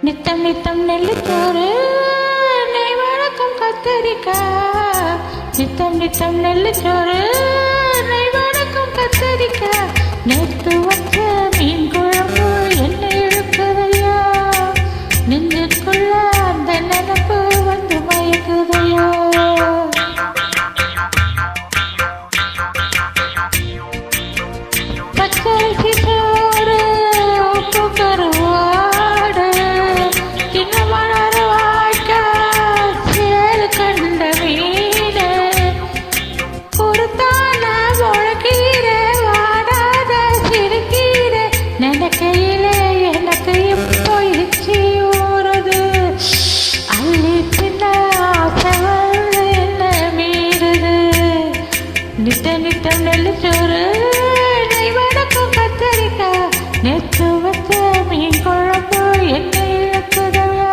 நித்தம் நித்தம் நெல்லுச்சோறு நெய் வழக்கம் கத்தரிக்காய். நித்தம் நித்தம் நெல்லுச்சோறு நெய் வழக்கம் கத்தரிக்காய். நேற்று வச்ச மீன் குழம்பு என்ன இழுக்குதையா, நெஞ்சுக்குள்ள அந்த நினப்பு வந்து மயக்குதையா. பச்சரிசி சோறு உப்பு கருவாடு சின்ன மலர் வாழ்க்கை சேல் கண்ட வீடு பொறுத்தான முழக்கீரை வாடாத சிறுக்கீரை நினைக்கையிலே எனக்கு இப்போ இச்சி ஊறுது. அள்ளி சின்ன ஆசைகள் என்ன மீறுது. நித்த நித்தம் நெல்லுச்சோறு நெய் வழக்கம் கத்தரிக்காய். நேற்று வச்ச மீன் குழம்பு என்ன இழக்குதையா,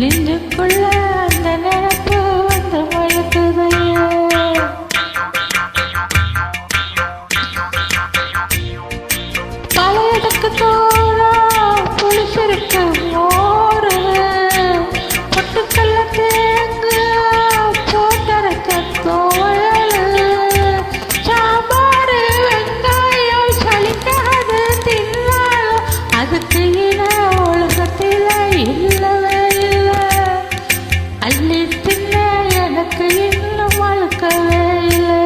நெஞ்சுக்குள்ள அந்த நினப்பு வந்து மயக்குதையா. பழையதுக்கு தோறம் புளிச்சிருக்கு மோரு பொட்டுக்கல்ல தேங்கு போட்டரைச்ச தோழல் சாம்பார் வெங்காயம் சலிக்காது தின்னாலும் அதுக்கு இன ஒழுங்கத்தில் இல்லவே இல்லை. அள்ளி தின்ன எனக்கு இன்னும் வழுக்கவே இல்லை.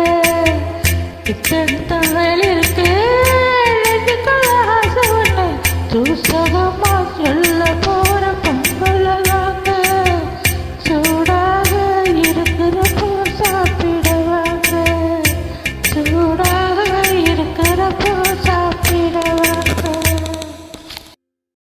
இத்தனை இருக்கு நெஞ்சுக்குள்ள ஆசை ஒன்று தூச